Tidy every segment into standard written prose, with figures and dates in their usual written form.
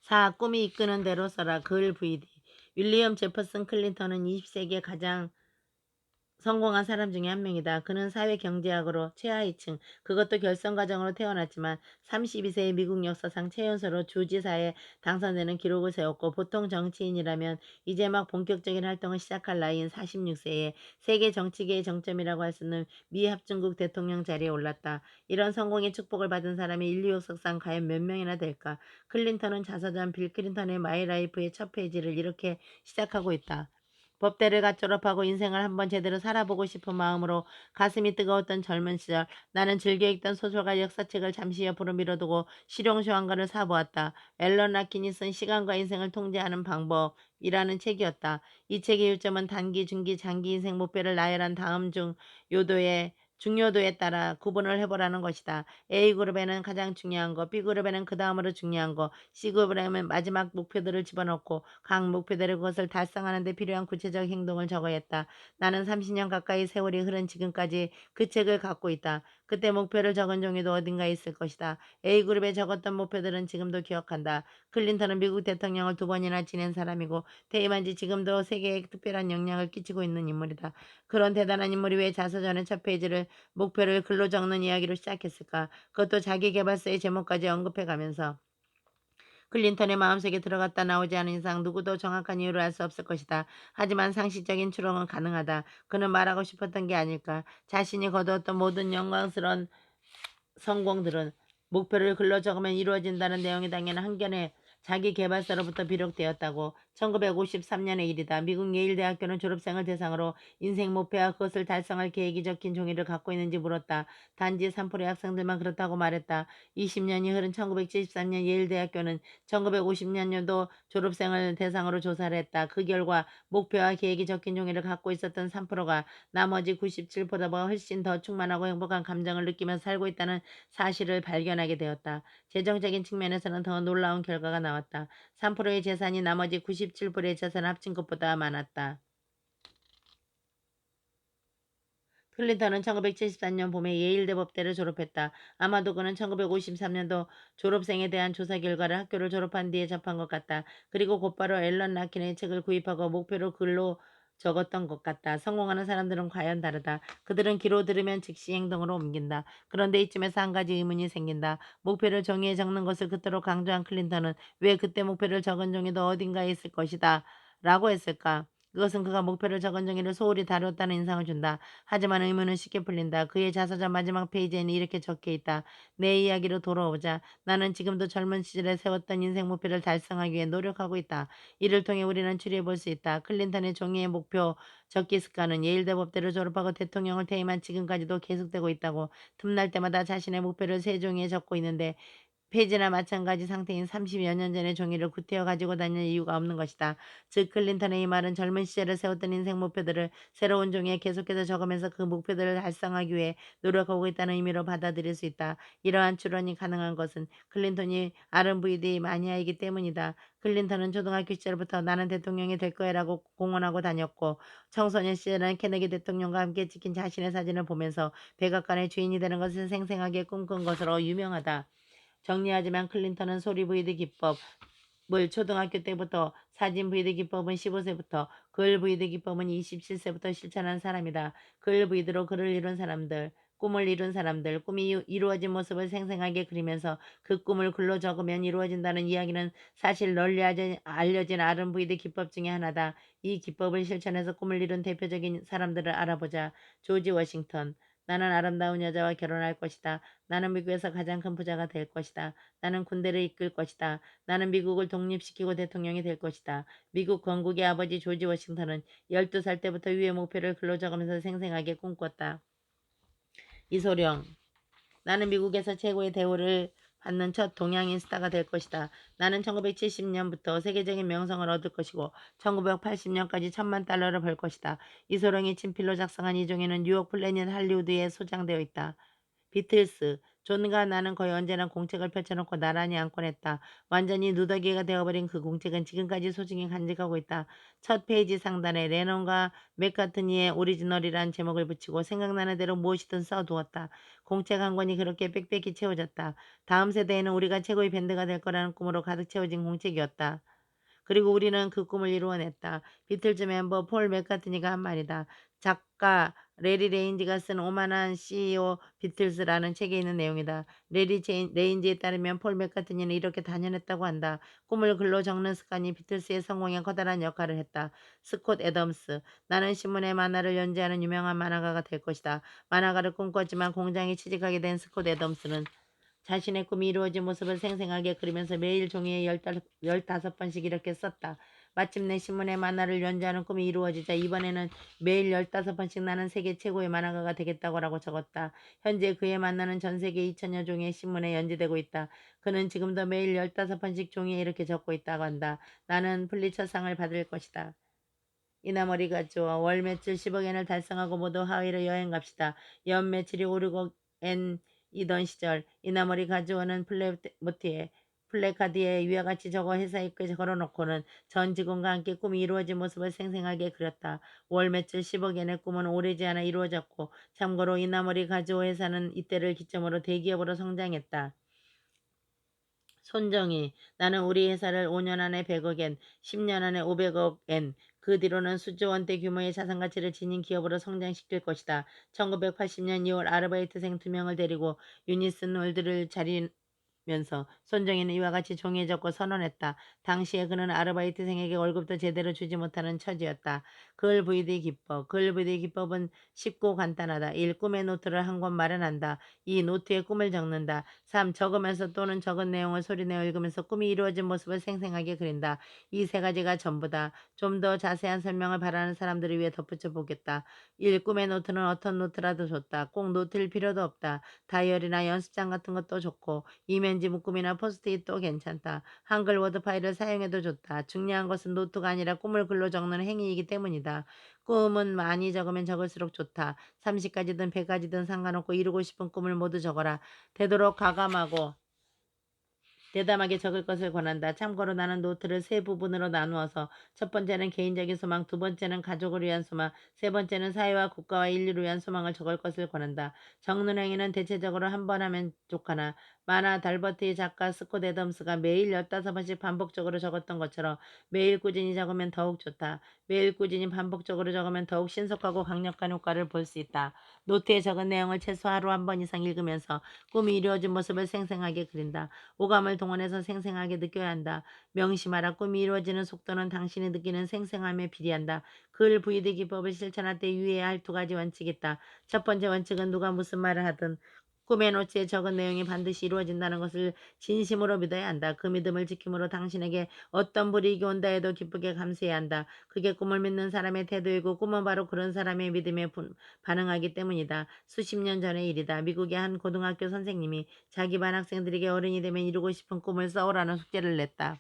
4. 꿈이 이끄는 대로 써라. 글 VD. 윌리엄 제퍼슨 클린턴은 20세기의 가장 성공한 사람 중에 한 명이다. 그는 사회경제학으로 최하위층, 그것도 결선 과정으로 태어났지만 32세의 미국 역사상 최연소로 주지사에 당선되는 기록을 세웠고, 보통 정치인이라면 이제 막 본격적인 활동을 시작할 나이인 46세에 세계 정치계의 정점이라고 할 수 있는 미합중국 대통령 자리에 올랐다. 이런 성공의 축복을 받은 사람이 인류 역사상 과연 몇 명이나 될까? 클린턴은 자서전 빌 클린턴의 마이 라이프의 첫 페이지를 이렇게 시작하고 있다. 법대를 갓 졸업하고 인생을 한번 제대로 살아보고 싶은 마음으로 가슴이 뜨거웠던 젊은 시절, 나는 즐겨 읽던 소설과 역사책을 잠시 옆으로 밀어두고 실용쇼한가를 사보았다. 앨런 라킨이 쓴 시간과 인생을 통제하는 방법이라는 책이었다. 이 책의 요점은 단기, 중기, 장기 인생 목표를 나열한 다음 중 요도의 중요도에 따라 구분을 해보라는 것이다. A그룹에는 가장 중요한 거, B그룹에는 그 다음으로 중요한 거, C그룹에는 마지막 목표들을 집어넣고 각 목표대로 그것을 달성하는 데 필요한 구체적 행동을 적어야 했다. 나는 30년 가까이 세월이 흐른 지금까지 그 책을 갖고 있다. 그때 목표를 적은 종이도 어딘가에 있을 것이다. A그룹에 적었던 목표들은 지금도 기억한다. 클린턴은 미국 대통령을 2번이나 지낸 사람이고 퇴임한 지 지금도 세계에 특별한 영향을 끼치고 있는 인물이다. 그런 대단한 인물이 왜 자서전의 첫 페이지를 목표를 글로 적는 이야기로 시작했을까? 그것도 자기계발서의 제목까지 언급해가면서. 클린턴의 마음속에 들어갔다 나오지 않은 이상 누구도 정확한 이유를 알 수 없을 것이다. 하지만 상식적인 추론은 가능하다. 그는 말하고 싶었던 게 아닐까. 자신이 거두었던 모든 영광스러운 성공들은 목표를 글로 적으면 이루어진다는 내용이 당연 한견에 자기 개발서로부터 비롯되었다고. 1953년의 일이다. 미국 예일대학교는 졸업생을 대상으로 인생 목표와 그것을 달성할 계획이 적힌 종이를 갖고 있는지 물었다. 단지 3%의 학생들만 그렇다고 말했다. 20년이 흐른 1973년 예일대학교는 1950년도 졸업생을 대상으로 조사를 했다. 그 결과 목표와 계획이 적힌 종이를 갖고 있었던 3%가 나머지 97%보다 훨씬 더 충만하고 행복한 감정을 느끼며 살고 있다는 사실을 발견하게 되었다. 재정적인 측면에서는 더 놀라운 결과가 나왔다. 3%의 재산이 나머지 97%의 재산을 합친 것보다 많았다. 클린턴은 1974년 봄에 예일대 법대를 졸업했다. 아마도 그는 1953년도 졸업생에 대한 조사 결과를 학교를 졸업한 뒤에 접한 것 같다. 그리고 곧바로 앨런 라킨의 책을 구입하고 목표로 글로 적었던 것 같다. 성공하는 사람들은 과연 다르다. 그들은 귀로 들으면 즉시 행동으로 옮긴다. 그런데 이쯤에서 한 가지 의문이 생긴다. 목표를 종이에 적는 것을 그토록 강조한 클린턴은 왜 그때 목표를 적은 종이도 어딘가에 있을 것이다 라고 했을까? 그것은 그가 목표를 적은 종이를 소홀히 다뤘다는 인상을 준다. 하지만 의문은 쉽게 풀린다. 그의 자서전 마지막 페이지에는 이렇게 적혀 있다. 내 이야기로 돌아오자. 나는 지금도 젊은 시절에 세웠던 인생 목표를 달성하기 위해 노력하고 있다. 이를 통해 우리는 추리해 볼 수 있다. 클린턴의 종이의 목표 적기 습관은 예일대 법대를 졸업하고 대통령을 퇴임한 지금까지도 계속되고 있다고. 틈날 때마다 자신의 목표를 새 종이에 적고 있는데 페이지나 마찬가지 상태인 30여 년 전의 종이를 구태여 가지고 다닐 이유가 없는 것이다. 즉 클린턴의 이 말은 젊은 시절에 세웠던 인생 목표들을 새로운 종이에 계속해서 적으면서 그 목표들을 달성하기 위해 노력하고 있다는 의미로 받아들일 수 있다. 이러한 추론이 가능한 것은 클린턴이 R&D 마니아이기 때문이다. 클린턴은 초등학교 시절부터 나는 대통령이 될 거야라고 공언하고 다녔고, 청소년 시절에는 케네디 대통령과 함께 찍힌 자신의 사진을 보면서 백악관의 주인이 되는 것을 생생하게 꿈꾼 것으로 유명하다. 정리하지만 클린턴은 소리 브이드 기법을 초등학교 때부터, 사진 브이드 기법은 15세부터, 글 브이드 기법은 27세부터 실천한 사람이다. 글 브이드로 글을 이룬 사람들, 꿈을 이룬 사람들, 꿈이 이루어진 모습을 생생하게 그리면서 그 꿈을 글로 적으면 이루어진다는 이야기는 사실 널리 알려진 RVD 기법 중의 하나다. 이 기법을 실천해서 꿈을 이룬 대표적인 사람들을 알아보자. 조지 워싱턴. 나는 아름다운 여자와 결혼할 것이다. 나는 미국에서 가장 큰 부자가 될 것이다. 나는 군대를 이끌 것이다. 나는 미국을 독립시키고 대통령이 될 것이다. 미국 건국의 아버지 조지 워싱턴은 12살 때부터 위의 목표를 글로 적으면서 생생하게 꿈꿨다. 이소령. 나는 미국에서 최고의 대우를 받는 첫 동양인 스타가 될 것이다. 나는 1970년부터 세계적인 명성을 얻을 것이고 1980년까지 1,000만 달러를 벌 것이다. 이소룡이 친필로 작성한 이 종이는 뉴욕 플래닛 할리우드에 소장되어 있다. 비틀스. 존과 나는 거의 언제나 공책을 펼쳐놓고 나란히 앉곤 했다. 완전히 누더기가 되어버린 그 공책은 지금까지 소중히 간직하고 있다. 첫 페이지 상단에 레논과 맥카트니의 오리지널이란 제목을 붙이고 생각나는 대로 무엇이든 써두었다. 공책 한 권이 그렇게 빽빽히 채워졌다. 다음 세대에는 우리가 최고의 밴드가 될 거라는 꿈으로 가득 채워진 공책이었다. 그리고 우리는 그 꿈을 이루어냈다. 비틀즈 멤버 폴 맥카트니가 한 말이다. 작가 레리 레인지가 쓴 오만한 CEO 비틀스라는 책에 있는 내용이다. 레인지에 따르면 폴 맥카트니는 이렇게 단언했다고 한다. 꿈을 글로 적는 습관이 비틀스의 성공에 커다란 역할을 했다. 스콧 애덤스. 나는 신문의 만화를 연재하는 유명한 만화가가 될 것이다. 만화가를 꿈꿨지만 공장에 취직하게 된 스콧 애덤스는 자신의 꿈이 이루어진 모습을 생생하게 그리면서 매일 종이에 15번씩 이렇게 썼다. 마침내 신문의 만화를 연재하는 꿈이 이루어지자 이번에는 매일 15번씩 나는 세계 최고의 만화가가 되겠다고라고 적었다. 현재 그의 만화는 전 세계 2천여 종의 신문에 연재되고 있다. 그는 지금도 매일 15번씩 종이에 이렇게 적고 있다고 한다. 나는 플리처상을 받을 것이다. 이나머리가 좋아. 월 매출 10억엔을 달성하고 모두 하와이로 여행 갑시다. 연 매출이 5, 6억엔이던 시절 이나머리 가즈오는 플래카드에 위와 같이 적어 회사 입구에 걸어놓고는 전 직원과 함께 꿈이 이루어진 모습을 생생하게 그렸다. 월 매출 10억엔의 꿈은 오래지 않아 이루어졌고 참고로 이나머리 가즈오 회사는 이때를 기점으로 대기업으로 성장했다. 손정희, 나는 우리 회사를 5년 안에 100억엔, 10년 안에 500억엔, 그 뒤로는 수조 원대 규모의 자산 가치를 지닌 기업으로 성장시킬 것이다. 1980년 2월 아르바이트생 2명을 데리고 유니슨 월드를 차리면서 손정희는 이와 같이 종이에 적고 선언했다. 당시에 그는 아르바이트생에게 월급도 제대로 주지 못하는 처지였다. 글 VD 기법. 글 VD 기법은 쉽고 간단하다. 1. 꿈의 노트를 한 권 마련한다. 2. 노트에 꿈을 적는다. 3. 적으면서 또는 적은 내용을 소리내어 읽으면서 꿈이 이루어진 모습을 생생하게 그린다. 이 세 가지가 전부다. 좀 더 자세한 설명을 바라는 사람들을 위해 덧붙여 보겠다. 1. 꿈의 노트는 어떤 노트라도 좋다. 꼭 노트일 필요도 없다. 다이어리나 연습장 같은 것도 좋고 이면지 묶음이나 포스트잇도 괜찮다. 한글 워드 파일을 사용해도 좋다. 중요한 것은 노트가 아니라 꿈을 글로 적는 행위이기 때문이다. 꿈은 많이 적으면 적을수록 좋다. 30가지든 100가지든 상관없고 이루고 싶은 꿈을 모두 적어라. 되도록 과감하고 대담하게 적을 것을 권한다. 참고로 나는 노트를 세 부분으로 나누어서 첫 번째는 개인적인 소망, 두 번째는 가족을 위한 소망, 세 번째는 사회와 국가와 인류를 위한 소망을 적을 것을 권한다. 적는 행위는 대체적으로 한 번 하면 좋거나 만화 달버트의 작가 스콧 애덤스가 매일 15번씩 반복적으로 적었던 것처럼 매일 꾸준히 적으면 더욱 좋다. 매일 꾸준히 반복적으로 적으면 더욱 신속하고 강력한 효과를 볼 수 있다. 노트에 적은 내용을 최소 하루 한 번 이상 읽으면서 꿈이 이루어진 모습을 생생하게 그린다. 오감을 동원해서 생생하게 느껴야 한다. 명심하라. 꿈이 이루어지는 속도는 당신이 느끼는 생생함에 비례한다. 글 VD 기법을 실천할 때 유의해야 할 두 가지 원칙이 있다. 첫 번째 원칙은 누가 무슨 말을 하든 꿈의 노트에 적은 내용이 반드시 이루어진다는 것을 진심으로 믿어야 한다. 그 믿음을 지킴으로 당신에게 어떤 불이익이 온다 해도 기쁘게 감수해야 한다. 그게 꿈을 믿는 사람의 태도이고 꿈은 바로 그런 사람의 믿음에 반응하기 때문이다. 수십 년 전의 일이다. 미국의 한 고등학교 선생님이 자기 반 학생들에게 어른이 되면 이루고 싶은 꿈을 써오라는 숙제를 냈다.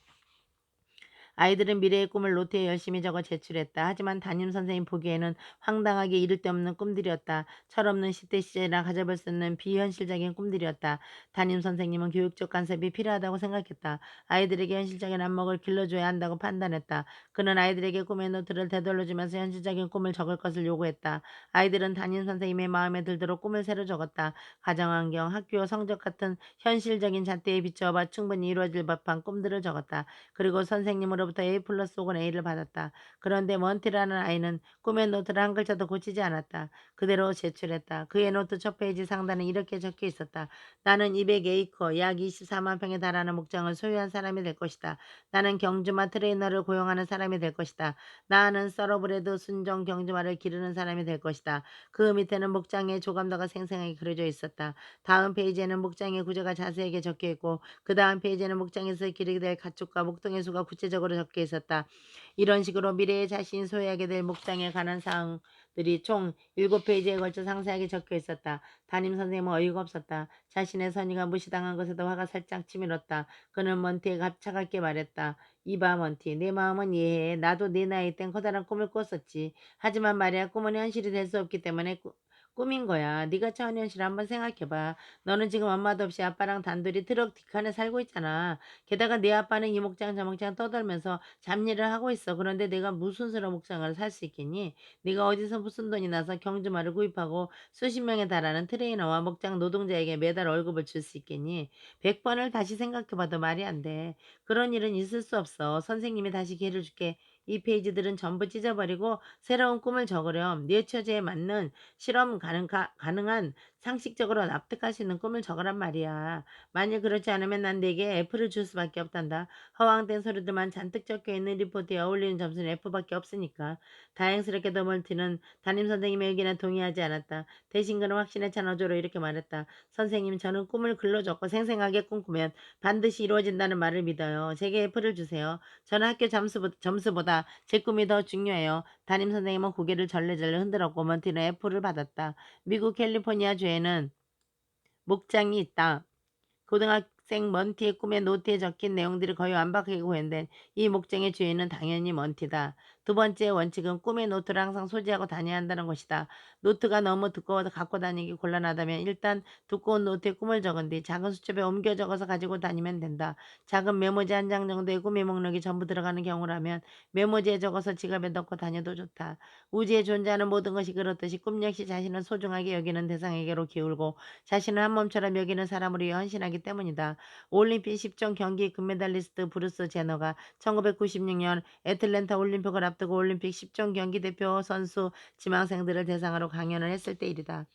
아이들은 미래의 꿈을 노트에 열심히 적어 제출했다. 하지만 담임 선생님 보기에는 황당하게 이를 데 없는 꿈들이었다. 철없는 10대 시절이나 가져볼 수 있는 비현실적인 꿈들이었다. 담임 선생님은 교육적 간섭이 필요하다고 생각했다. 아이들에게 현실적인 안목을 길러줘야 한다고 판단했다. 그는 아이들에게 꿈의 노트를 되돌려 주면서 현실적인 꿈을 적을 것을 요구했다. 아이들은 담임 선생님의 마음에 들도록 꿈을 새로 적었다. 가정환경, 학교, 성적 같은 현실적인 잣대에 비추어봐 충분히 이루어질 법한 꿈들을 적었다. 그리고 선생님으로부터 A 플러스 혹은 A를 받았다. 그런데 먼티라는 아이는 꿈의 노트를 한 글자도 고치지 않았다. 그대로 제출했다. 그의 노트 첫 페이지 상단에 이렇게 적혀 있었다. 나는 200에이커, 약 24만 평에 달하는 목장을 소유한 사람이 될 것이다. 나는 경주마 트레이너를 고용하는 사람이 될 것이다. 나는 서러브레드 순정 경주마를 기르는 사람이 될 것이다. 그 밑에는 목장의 조감도가 생생하게 그려져 있었다. 다음 페이지에는 목장의 구조가 자세하게 적혀 있고 그 다음 페이지에는 목장에서 기르게 될 가축과 목동의 수가 구체적으로 적혀 있었다. 이런 식으로 미래에 자신이 소유하게 될 목장에 관한 사항들이 총 7페이지에 걸쳐 상세하게 적혀 있었다. 담임 선생님은 어이가 없었다. 자신의 선의가 무시당한 것에도 화가 살짝 치밀었다. 그는 먼티에 차갑게 말했다. 이봐 먼티, 내 마음은 이해해. 나도 네 나이 땐 커다란 꿈을 꿨었지. 하지만 말이야 꿈은 현실이 될 수 없기 때문에 꿈인 거야. 네가 처한 현실을 한번 생각해봐. 너는 지금 엄마도 없이 아빠랑 단둘이 트럭 뒷칸에 살고 있잖아. 게다가 네 아빠는 이 목장 저 목장 떠돌면서 잡일을 하고 있어. 그런데 내가 무슨 수로 목장을 살 수 있겠니? 네가 어디서 무슨 돈이 나서 경주마를 구입하고 수십 명에 달하는 트레이너와 목장 노동자에게 매달 월급을 줄 수 있겠니? 100번을 다시 생각해봐도 말이 안 돼. 그런 일은 있을 수 없어. 선생님이 다시 기회를 줄게. 이 페이지들은 전부 찢어버리고 새로운 꿈을 적으렴. 네 처지에 맞는 실험 가능한 상식적으로 납득할 수 있는 꿈을 적으란 말이야. 만일 그렇지 않으면 난 네게 F를 줄 수밖에 없단다. 허황된 소리들만 잔뜩 적혀 있는 리포트에 어울리는 점수는 F밖에 없으니까. 다행스럽게도 멀티는 담임 선생님의 의견에 동의하지 않았다. 대신 그는 확신에 찬 어조로 이렇게 말했다. 선생님, 저는 꿈을 글로 적고 생생하게 꿈꾸면 반드시 이루어진다는 말을 믿어요. 제게 F를 주세요. 저는 학교 점수보다 제 꿈이 더 중요해요. 담임 선생님은 고개를 절레절레 흔들었고 먼티는 F를 받았다. 미국 캘리포니아 주에는 목장이 있다. 고등학생 먼티의 꿈의 노트에 적힌 내용들이 거의 완벽하게 구현된 이 목장의 주인은 당연히 먼티다. 두 번째 원칙은 꿈의 노트를 항상 소지하고 다녀야 한다는 것이다. 노트가 너무 두꺼워서 갖고 다니기 곤란하다면 일단 두꺼운 노트에 꿈을 적은 뒤 작은 수첩에 옮겨 적어서 가지고 다니면 된다. 작은 메모지 한 장 정도의 꿈의 목록이 전부 들어가는 경우라면 메모지에 적어서 지갑에 넣고 다녀도 좋다. 우주에 존재하는 모든 것이 그렇듯이 꿈 역시 자신을 소중하게 여기는 대상에게로 기울고 자신을 한 몸처럼 여기는 사람으로 헌신하기 때문이다. 올림픽 10종 경기 금메달리스트 브루스 제너가 1996년 애틀랜타 올림픽을 앞두고 올림픽 10종 경기 대표 선수 지망생들을 대상으로 강연을 했을 때 일이다.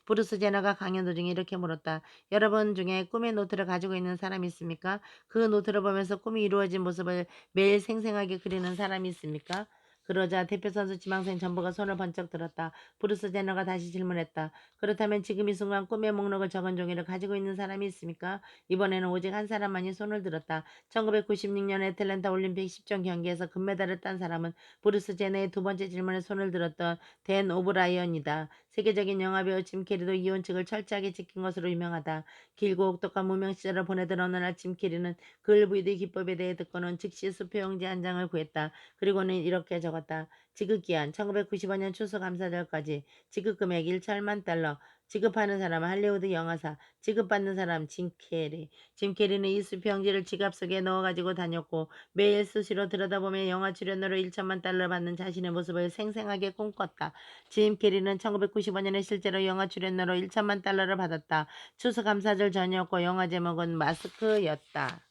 브루스 제너가 강연 도중에 이렇게 물었다. 여러분 중에 꿈의 노트를 가지고 있는 사람이 있습니까? 그 노트를 보면서 꿈이 이루어진 모습을 매일 생생하게 그리는 사람이 있습니까? 그러자 대표 선수 지망생 전부가 손을 번쩍 들었다. 브루스 제너가 다시 질문했다. 그렇다면 지금 이 순간 꿈의 목록을 적은 종이를 가지고 있는 사람이 있습니까? 이번에는 오직 한 사람만이 손을 들었다. 1996년 애틀랜타 올림픽 10종 경기에서 금메달을 딴 사람은 브루스 제너의 두 번째 질문에 손을 들었던 댄 오브라이언이다. 세계적인 영화배우 짐 캐리도 이 원칙을 철저하게 지킨 것으로 유명하다. 길고 혹독한 무명 시절을 보내던 어느 날 짐 캐리는 글브이드 기법에 대해 듣고는 즉시 수표용지 한 장을 구했다. 그리고는 이렇게 적었다. 지급기한 1995년 추수감사절까지 지급금액 1천만 달러. 지급하는 사람은 할리우드 영화사. 지급받는 사람 짐 캐리. 짐 캐리는 이 수표용지를 지갑 속에 넣어가지고 다녔고 매일 수시로 들여다보며 영화 출연료로 1천만 달러 받는 자신의 모습을 생생하게 꿈꿨다. 짐 캐리는 1995년에 실제로 영화 출연료로 1천만 달러를 받았다. 추수감사절 전이었고 영화 제목은 마스크였다.